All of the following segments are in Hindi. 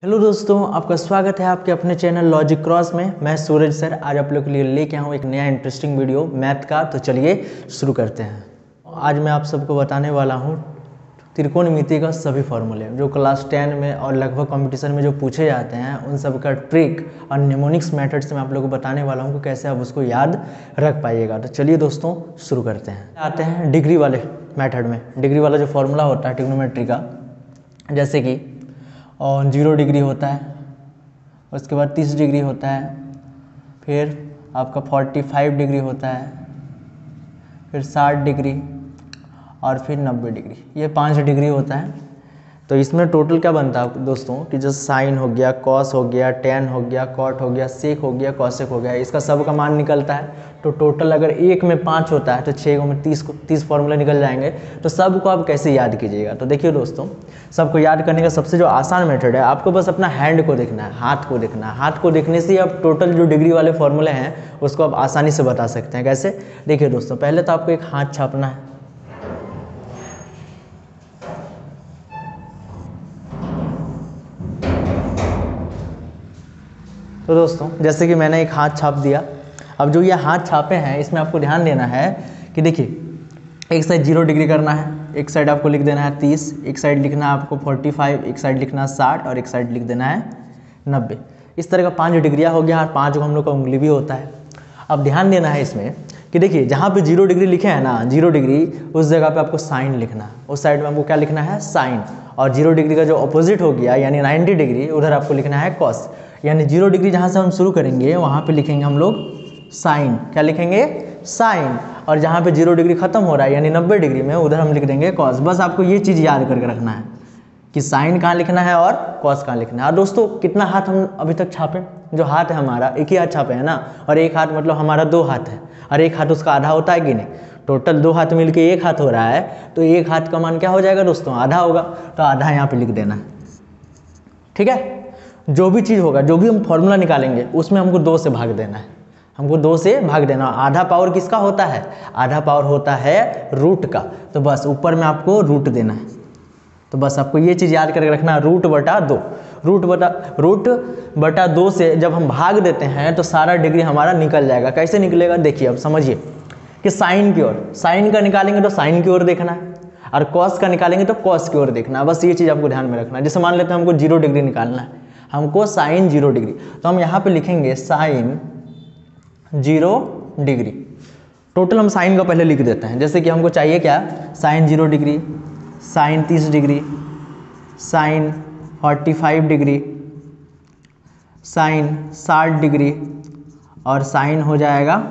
हेलो दोस्तों, आपका स्वागत है आपके अपने चैनल लॉजिक क्रॉस में। मैं सूरज सर आज आप लोग के लिए लेके आया हूँ एक नया इंटरेस्टिंग वीडियो मैथ का। तो चलिए शुरू करते हैं। आज मैं आप सबको बताने वाला हूँ त्रिकोणमिति का सभी फॉर्मूले जो क्लास 10 में और लगभग कंपटीशन में जो पूछे जाते हैं उन सब का ट्रिक और निमोनिक्स मेथड से मैं आप लोगों को बताने वाला हूँ कि कैसे आप उसको याद रख पाइएगा। तो चलिए दोस्तों शुरू करते हैं। आते हैं डिग्री वाले मेथड में। डिग्री वाला जो फॉर्मूला होता है ट्रिग्नोमेट्री का, जैसे कि और 0 डिग्री होता है, उसके बाद 30 डिग्री होता है, फिर आपका 45 डिग्री होता है, फिर 60 डिग्री और फिर 90 डिग्री। ये 5 डिग्री होता है। तो इसमें टोटल क्या बनता है दोस्तों कि जैसे साइन हो गया, कॉस हो गया, टेन हो गया, कॉट हो गया, सेक हो गया, कॉसेक हो गया, इसका सब का मान निकलता है। तो टोटल अगर एक में 5 होता है तो 6 में 30 फॉर्मूले निकल जाएंगे। तो सबको आप कैसे याद कीजिएगा। तो देखिए दोस्तों, सबको याद करने का सबसे जो आसान मेथड है, आपको बस अपना हैंड को देखना है, हाथ को देखना है। हाथ को देखने से आप टोटल जो डिग्री वाले फॉर्मूले हैं उसको आप आसानी से बता सकते हैं। कैसे? देखिए दोस्तों, पहले तो आपको एक हाथ छापना है। तो दोस्तों जैसे कि मैंने एक हाथ छाप दिया। अब जो ये हाथ छापे हैं इसमें आपको ध्यान देना है कि देखिए एक साइड 0 डिग्री करना है, एक साइड आपको लिख देना है 30, एक साइड लिखना है आपको 45, एक साइड लिखना है 60 और एक साइड लिख देना है 90। इस तरह का 5 डिग्रियाँ हो गया और 5 को हम लोग का उंगली भी होता है। अब ध्यान देना है इसमें कि देखिए जहाँ पे 0 डिग्री लिखे हैं ना, 0 डिग्री उस जगह पे आपको साइन लिखना है। उस साइड में आपको क्या लिखना है? साइन। और 0 डिग्री का जो अपोजिट हो गया यानी 90 डिग्री, उधर आपको लिखना है कॉस। यानी 0 डिग्री जहाँ से हम शुरू करेंगे वहाँ पे लिखेंगे हम लोग साइन। क्या लिखेंगे? साइन। और जहाँ पे 0 डिग्री खत्म हो रहा है यानी 90 डिग्री में, उधर हम लिख देंगे कॉस। बस आपको ये चीज़ याद करके रखना है कि साइन कहाँ लिखना है और कॉस कहाँ लिखना है। और दोस्तों कितना हाथ हम अभी तक छापे? जो हाथ है हमारा एक ही हाथ छापे है ना, और एक हाथ मतलब हमारा 2 हाथ है और एक हाथ उसका आधा होता है कि नहीं। टोटल 2 हाथ मिलके एक हाथ हो रहा है, तो एक हाथ का मान क्या हो जाएगा दोस्तों? आधा होगा। तो आधा यहाँ पे लिख देना है। ठीक है? जो भी चीज़ होगा, जो भी हम फॉर्मूला निकालेंगे उसमें हमको 2 से भाग देना है। हमको 2 से भाग देना। आधा पावर किसका होता है? आधा पावर होता है रूट का। तो बस ऊपर में आपको रूट देना है। तो बस आपको ये चीज़ याद करके रखना, रूट बटा 2। रूट बटा 2 से जब हम भाग देते हैं तो सारा डिग्री हमारा निकल जाएगा। कैसे निकलेगा देखिए, अब समझिए कि साइन की ओर, साइन का निकालेंगे तो साइन की ओर देखना है और कॉस का निकालेंगे तो कॉस की ओर देखना है। बस ये चीज़ आपको ध्यान में रखना है। जैसे मान लेते हैं हमको 0 डिग्री निकालना है, हमको साइन 0 डिग्री, तो हम यहाँ पे लिखेंगे साइन 0 डिग्री। टोटल हम साइन का पहले लिख देते हैं। जैसे कि हमको चाहिए क्या? Sine 0 degree, sine 30 degree, sine 45 degree, sine 60 degree और साइन हो जाएगा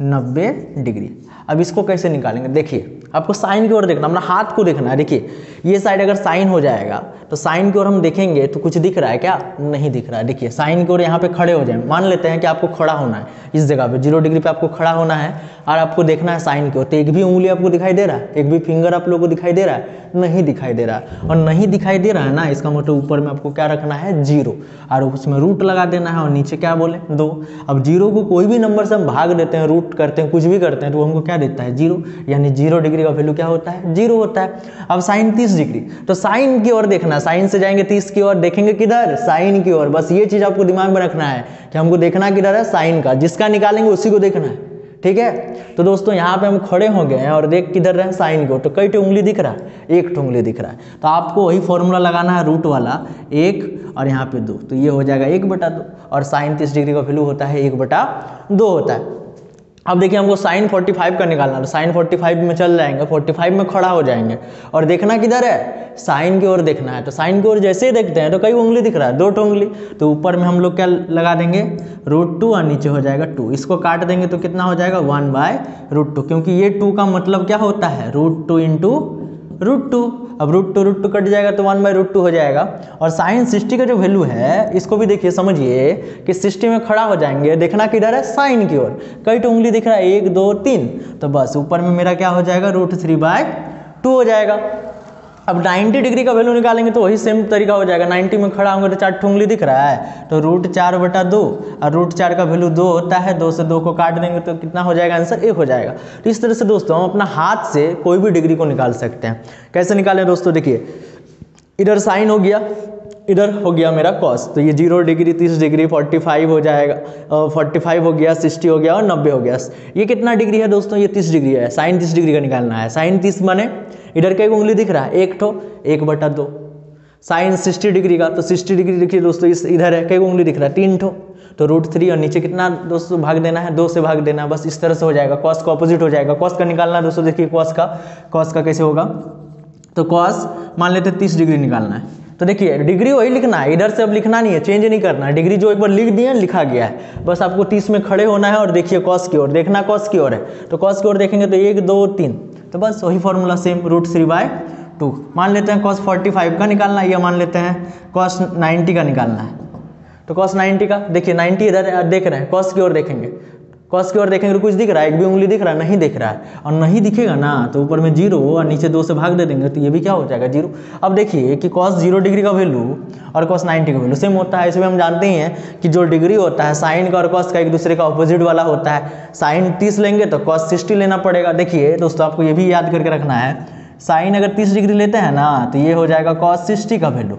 90 डिग्री। अब इसको कैसे निकालेंगे? देखिए आपको साइन की ओर देखना, अपना हाथ को देखना है। देखिए ये साइड अगर साइन हो जाएगा तो साइन की ओर हम देखेंगे तो कुछ दिख रहा है क्या? नहीं दिख रहा है। देखिए साइन की ओर यहाँ पे खड़े हो जाए। मान लेते हैं कि आपको खड़ा होना है इस जगह पे, 0 डिग्री पे आपको खड़ा होना है और आपको देखना है साइन की ओर। तो एक भी उंगली आपको दिखाई दे रहा है? एक भी फिंगर आप लोगों को दिखाई दे रहा है? नहीं दिखाई दे रहा है। और नहीं दिखाई दे रहा है ना, इसका मतलब ऊपर में आपको क्या रखना है? 0 और उसमें रूट लगा देना है और नीचे क्या बोले? 2। अब 0 को कोई भी नंबर से हम भाग देते हैं, रूट करते हैं, कुछ भी करते हैं तो हमको क्या देता है? 0। यानी 0 डिग्री का वैल्यू क्या होता है? 0 होता है। अब साइन 30 डिग्री, तो साइन की ओर देखना, साइन से जाएंगे 30 की ओर, देखेंगे किधर? साइन की ओर। बस ये चीज आपको दिमाग में रखना है कि हमको देखना किधर है? साइन का। जिसका निकालेंगे उसी को देखना है। ठीक है? तो दोस्तों यहाँ पे हम खड़े हो गए हैं और देख किधर रहे? साइन को। तो कई ठो उंगली दिख रहा है? एक ठो उंगली दिख रहा है। तो आपको वही फॉर्मूला लगाना है, रूट वाला 1 और यहाँ पे 2। तो ये हो जाएगा 1/2 और साइन 30 डिग्री का वैल्यू होता है 1/2 होता है। अब देखिए हमको साइन 45 का निकालना, तो साइन 45 में चल जाएंगे, 45 में खड़ा हो जाएंगे और देखना किधर है? साइन की ओर देखना है। तो साइन की ओर जैसे ही देखते हैं तो कई उंगली दिख रहा है? 2 उंगली। तो ऊपर में हम लोग क्या लगा देंगे? √2 और नीचे हो जाएगा 2। इसको काट देंगे तो कितना हो जाएगा? 1/√2, क्योंकि ये 2 का मतलब क्या होता है? √2 × √2। अब √2 कट जाएगा तो 1/√2 हो जाएगा। और साइन 60 का जो वैल्यू है इसको भी देखिए, समझिए कि 60 में खड़ा हो जाएंगे, देखना किधर है? साइन की ओर। कई तो उंगली दिख रहा है? 1 2 3। तो बस ऊपर में मेरा क्या हो जाएगा? √3/2 हो जाएगा। अब 90 डिग्री का वैल्यू निकालेंगे तो वही सेम तरीका हो जाएगा। 90 में खड़ा होंगे तो 4 उंगली दिख रहा है, तो √4/2 और √4 का वैल्यू 2 होता है। 2 से 2 को काट देंगे तो कितना हो जाएगा? आंसर 1 हो जाएगा। तो इस तरह से दोस्तों हम अपना हाथ से कोई भी डिग्री को निकाल सकते हैं। कैसे निकालें दोस्तों? देखिए इधर साइन हो गया, इधर हो गया मेरा कॉस, तो ये 0 डिग्री 30 डिग्री 45 हो जाएगा, 45 हो गया, 60 हो गया और 90 हो गया। ये कितना डिग्री है दोस्तों, ये 30 डिग्री है। साइन 30 डिग्री का निकालना है। साइन 30 माने इधर कई उंगली दिख रहा है, एक ठो, 1/2। साइन 60 डिग्री का, तो 60 डिग्री देखिए दोस्तों इस इधर है, कई उंगली दिख रहा है, 3 ठो, तो √3 और नीचे कितना दोस्तों भाग देना है, 2 से भाग देना है। बस इस तरह से हो जाएगा। कॉस का ऑपोजिट हो जाएगा। कॉस का निकालना है दोस्तों, देखिए कॉस का कैसे होगा, तो कॉस मान लेते 30 डिग्री निकालना है। तो देखिए डिग्री वही लिखना है, इधर से अब लिखना नहीं है, चेंज नहीं करना है। डिग्री जो एक बार लिख दिए लिखा गया है, बस आपको 30 में खड़े होना है और देखिए कॉस की ओर देखना, कॉस की ओर है तो कॉस की ओर देखेंगे तो 1 2 3, तो बस वही फॉर्मूला सेम, √3/2। मान लेते हैं कॉस 45 का निकालना है, या मान लेते हैं कॉस 90 का निकालना है। तो कॉस 90 का देखिए 90 इधर देख रहे हैं, कॉस की ओर देखेंगे, कॉस की ओर देखेंगे तो कुछ दिख रहा है, एक भी उंगली दिख रहा है, नहीं दिख रहा है। और नहीं दिखेगा ना तो ऊपर में 0 और नीचे 2 से भाग दे देंगे तो ये भी क्या हो जाएगा 0। अब देखिए कि कॉस 0 डिग्री का वैल्यू और कॉस 90 का वैल्यू सेम होता है। इसमें हम जानते ही हैं कि जो डिग्री होता है साइन का और कॉस का एक दूसरे का ऑपोजिट वाला होता है। साइन 30 लेंगे तो कॉस 60 लेना पड़ेगा। देखिए दोस्तों आपको ये भी याद करके रखना है, साइन अगर 30 डिग्री लेते हैं ना तो ये हो जाएगा कॉस 60 का वैल्यू,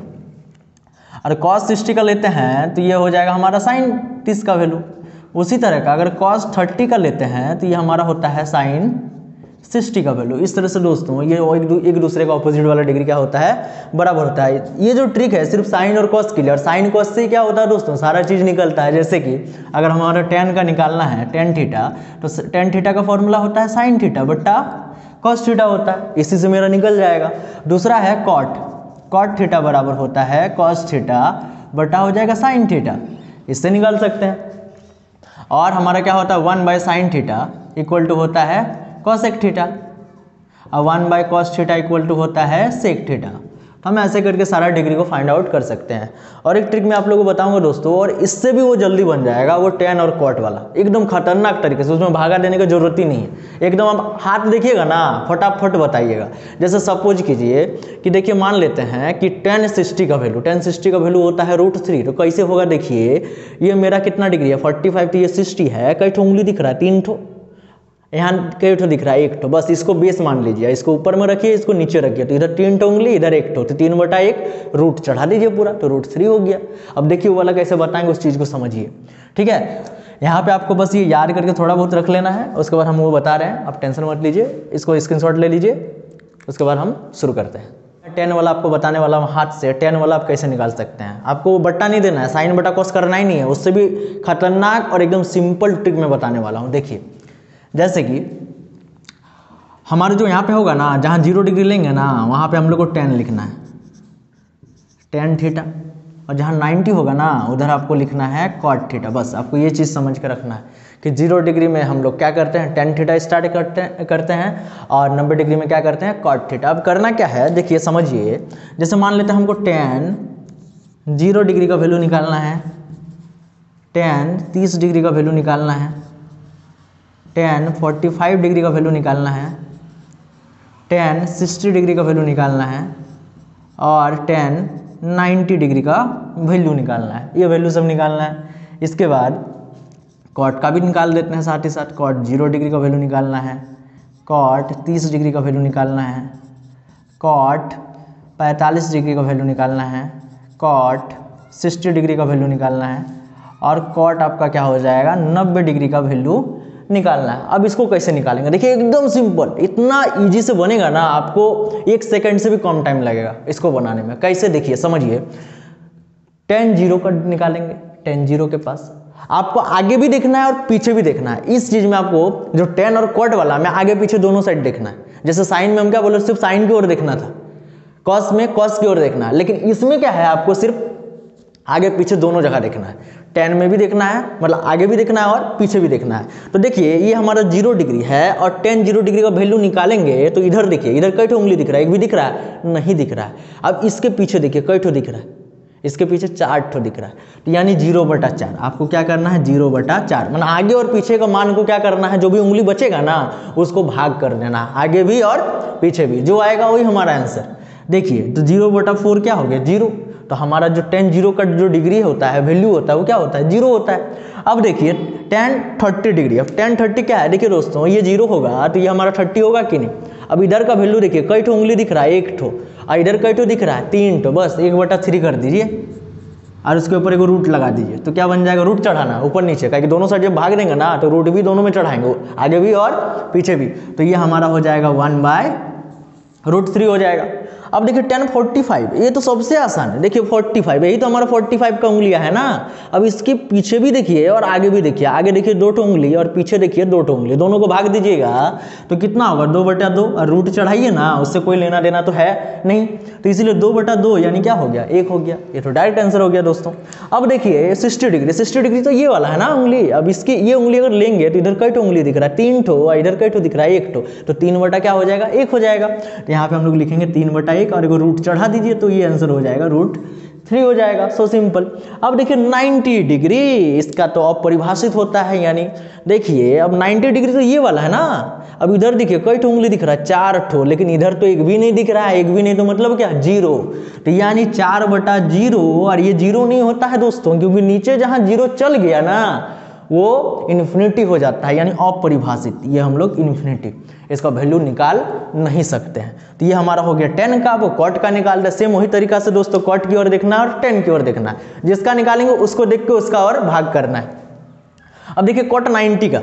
और कॉस 60 का लेते हैं तो ये हो जाएगा हमारा साइन 30 का वैल्यू। उसी तरह का अगर कॉस 30 का लेते हैं तो ये हमारा होता है साइन 60 का वैल्यू। इस तरह से दोस्तों ये एक दूसरे का ऑपोजिट वाला डिग्री क्या होता है, बराबर होता है। ये जो ट्रिक है सिर्फ साइन और कॉस के लिए, और साइन कॉस से क्या होता है दोस्तों, सारा चीज़ निकलता है। जैसे कि अगर हमारा tan का निकालना है, tan थीटा, तो tan थीटा का फॉर्मूला होता है साइन थीटा बट्टा कॉस थीटा होता है, इसी से मेरा निकल जाएगा। दूसरा है कॉट थीटा बराबर होता है कॉस थीटा बटा हो जाएगा साइन थीटा, इससे निकाल सकते हैं। और हमारा क्या होता है 1/sin थीटा इक्वल टू होता है कॉसेक थीटा, और 1/cos थीटा इक्वल टू होता है सेक थीटा। तो हम ऐसे करके सारा डिग्री को फाइंड आउट कर सकते हैं। और एक ट्रिक मैं आप लोगों को बताऊंगा दोस्तों, और इससे भी वो जल्दी बन जाएगा, वो tan और cot वाला, एकदम खतरनाक तरीके से, उसमें भागा देने की जरूरत ही नहीं है। एकदम आप हाथ देखिएगा ना फटाफट बताइएगा। जैसे सपोज कीजिए कि देखिए मान लेते हैं कि tan 60 का वैल्यू होता है √3, तो कैसे होगा देखिए, ये मेरा कितना डिग्री है 45, तो ये 60 है, कई ठो उंगली दिख रहा है, 3 ठो, यहाँ कई ठो दिख रहा है, 1 ठो, बस इसको बेस मान लीजिए, इसको ऊपर में रखिए, इसको नीचे रखिए, तो इधर 3 ठो उंगली, इधर 1 ठो, तो 3/1 रूट चढ़ा दीजिए पूरा, तो √3 हो गया। अब देखिए वो वाला कैसे बताएंगे, उस चीज़ को समझिए, ठीक है। यहाँ पे आपको बस ये याद करके थोड़ा बहुत रख लेना है, उसके बाद हम वो बता रहे हैं, आप टेंशन मत लीजिए, इसको स्क्रीनशॉट ले लीजिए, उसके बाद हम शुरू करते हैं। tan वाला आपको बताने वाला हूँ हाथ से, tan वाला आप कैसे निकाल सकते हैं। आपको बट्टा नहीं देना है, साइन बटा कॉस करना ही नहीं है, उससे भी खतरनाक और एकदम सिंपल ट्रिक मैं बताने वाला हूँ। देखिए जैसे कि हमारे जो यहाँ पे होगा ना, जहाँ 0 डिग्री लेंगे ना वहाँ पे हम लोग को tan लिखना है, tan थीटा, और जहाँ 90 होगा ना उधर आपको लिखना है cot थीटा। बस आपको ये चीज़ समझ के रखना है कि 0 डिग्री में हम लोग क्या करते हैं, tan थीटा स्टार्ट करते हैं, और 90 डिग्री में क्या करते हैं, cot थीटा। अब करना क्या है देखिए समझिए, जैसे मान लेते हैं हमको tan 0 डिग्री का वैल्यू निकालना है, tan 30 डिग्री का वैल्यू निकालना है, tan 45 डिग्री का वैल्यू निकालना है, tan 60 डिग्री का वैल्यू निकालना है, और tan 90 डिग्री का वैल्यू निकालना है। ये वैल्यू सब निकालना है। इसके बाद cot का भी निकाल देते हैं साथ ही साथ, cot 0 डिग्री का वैल्यू निकालना है, cot 30 डिग्री का वैल्यू निकालना है, cot 45 डिग्री का वैल्यू निकालना है, cot 60 डिग्री का वैल्यू निकालना है, और cot आपका क्या हो जाएगा 90 डिग्री का वैल्यू निकालना है। अब इसको कैसे निकालेंगे देखिए, एकदम सिंपल, इतना इजी से बनेगा ना, आपको 1 सेकंड से भी कम टाइम लगेगा इसको बनाने में। कैसे देखिए समझिए, tan 0 का निकालेंगे, tan 0 के पास आपको आगे भी देखना है और पीछे भी देखना है। इस चीज में आपको जो tan और cot वाला में आगे पीछे दोनों साइड देखना है। जैसे साइन में हम क्या बोले, सिर्फ साइन की ओर देखना था, कॉस में कॉस की ओर देखना है, लेकिन इसमें क्या है आपको सिर्फ आगे पीछे दोनों जगह देखना है। tan में भी देखना है, मतलब आगे भी देखना है और पीछे भी देखना है। तो देखिए ये हमारा 0 डिग्री है, और tan 0 डिग्री का वैल्यू निकालेंगे तो इधर देखिए, इधर कई ठो उंगली दिख रहा है, एक भी दिख रहा है, नहीं दिख रहा है। अब इसके पीछे देखिए कई ठो दिख रहा है, इसके पीछे 4 ठो दिख रहा है, तो यानी 0/4 आपको क्या करना है, 0/4, मतलब आगे और पीछे का मान को क्या करना है, जो भी उंगली बचेगा ना उसको भाग कर देना, आगे भी और पीछे भी, जो आएगा वही हमारा आंसर। देखिए तो 0/4 क्या हो गया 0, तो हमारा जो tan 0 का जो डिग्री होता है, वैल्यू होता है, वो क्या होता है, 0 होता है। अब देखिए tan 30 डिग्री, अब tan 30 क्या है, देखिए दोस्तों ये 0 होगा तो ये हमारा 30 होगा कि नहीं। अब इधर का वैल्यू देखिए, कई ठो उंगली दिख रहा है, 1 ठो, और इधर कई ठो दिख रहा है, 3 ठो, बस 1/3 कर दीजिए और उसके ऊपर एक रूट लगा दीजिए, तो क्या बन जाएगा, रूट चढ़ाना ऊपर नीचे, क्योंकि दोनों साइड जब भाग देंगे ना तो रूट भी दोनों में चढ़ाएंगे, आगे भी और पीछे भी, तो ये हमारा हो जाएगा 1/√3 हो जाएगा। अब देखिए tan 45, ये तो सबसे आसान है, देखिए 45, यही तो हमारा 45 का उंगलियां है ना। अब इसके पीछे भी देखिए और आगे भी देखिए, आगे देखिए 2 ठो उंगली और पीछे देखिए 2 ठो उंगली, दोनों को भाग दीजिएगा तो कितना होगा, 2/2, और रूट चढ़ाइए ना, उससे कोई लेना देना तो है नहीं, तो इसीलिए 2/2 यानी क्या हो गया, 1 हो गया। ये तो डायरेक्ट आंसर हो गया दोस्तों। अब देखिए 60 डिग्री, 60 डिग्री तो ये वाला है ना उंगली। अब इसकी ये उंगली अगर लेंगे तो इधर कई ठो उंगली दिख रहा है, 3 ठो, और इधर कई ठो दिख रहा है, 1 ठो, तो 3 बटा क्या हो जाएगा, 1 हो जाएगा। तो यहाँ पे हम लोग लिखेंगे 3/1 और एक रूट चढ़ा दीजिए तो ये आंसर हो जाएगा √3 हो जाएगा, सो सिंपल। अब देखिए 90 डिग्री, इसका तो अपरिभाषित होता है, यानी देखिए अब 90 डिग्री तो ये वाला है ना। अब इधर देखिए कई ठो उंगली दिख रहा है, 4 ठो, लेकिन इधर तो एक भी नहीं दिख रहा है, एक भी नहीं तो मतलब क्या, 0, तो यानी 4/0, और ये 0 नहीं होता है दोस्तों, क्योंकि नीचे जहां 0 चल गया ना वो इन्फिनिटी हो जाता है, यानी अपरिभाषित, ये हम लोग इन्फिनिटी, इसका वैल्यू निकाल नहीं सकते हैं। तो ये हमारा हो गया tan का, वो cot का निकाल दे। सेम वही तरीका से दोस्तों cot की ओर देखना है और tan की ओर देखना है, जिसका निकालेंगे उसको देख के उसका और भाग करना है। अब देखिए cot 90 का,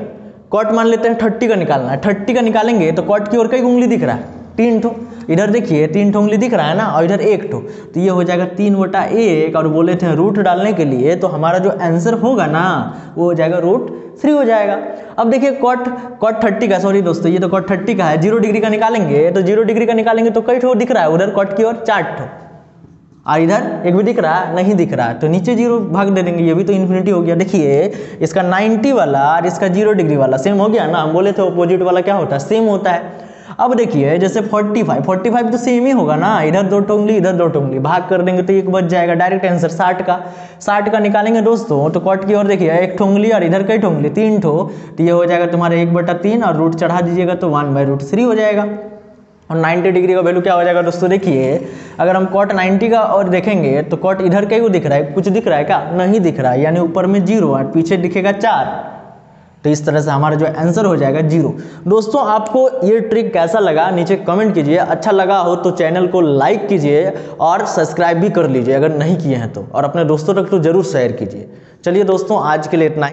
cot मान लेते हैं 30 का निकालना है, 30 का निकालेंगे तो cot की ओर कई उंगली दिख रहा है, 3 ठो, इधर देखिए 3 ठो उंगली दिख रहा है ना, और इधर 1 ठो, तो ये हो जाएगा 3/1, और बोले थे रूट डालने के लिए, तो हमारा जो आंसर होगा ना वो हो जाएगा √3 हो जाएगा। अब देखिए cot 30 का, सॉरी दोस्तों ये तो cot 30 का है, 0 डिग्री का निकालेंगे तो 0 डिग्री का निकालेंगे तो कई ठो दिख रहा है, उधर cot की ओर 4 ठो, और इधर एक भी दिख रहा है, नहीं दिख रहा है, तो नीचे 0 भाग दे देंगे, ये भी तो इन्फिनिटी हो गया। देखिए इसका 90 वाला और इसका 0 डिग्री वाला सेम हो गया ना, हम बोले थे ऑपोजिट वाला क्या होता है, सेम होता है। अब देखिए जैसे 45 तो सेम ही होगा ना, इधर 2 ठो उंगली, इधर 2 ठो उंगली, भाग कर देंगे तो 1 बच जाएगा, डायरेक्ट आंसर 60 का निकालेंगे दोस्तों, तो cot की ओर देखिए 1 ठो उंगली और इधर कई ठो उंगली, 3 ठो, तो ये हो जाएगा तुम्हारे 1/3 और रूट चढ़ा दीजिएगा तो 1/√3 हो जाएगा। और 90 डिग्री का वैल्यू क्या हो जाएगा दोस्तों, देखिए अगर हम cot 90 का और देखेंगे तो cot इधर कई को दिख रहा है, कुछ दिख रहा है क्या, नहीं दिख रहा है, यानी ऊपर में 0 और पीछे दिखेगा 4, तो इस तरह से हमारा जो आंसर हो जाएगा 0। दोस्तों आपको ये ट्रिक कैसा लगा नीचे कमेंट कीजिए, अच्छा लगा हो तो चैनल को लाइक कीजिए और सब्सक्राइब भी कर लीजिए अगर नहीं किए हैं तो, और अपने दोस्तों तक तो जरूर शेयर कीजिए। चलिए दोस्तों आज के लिए इतना ही।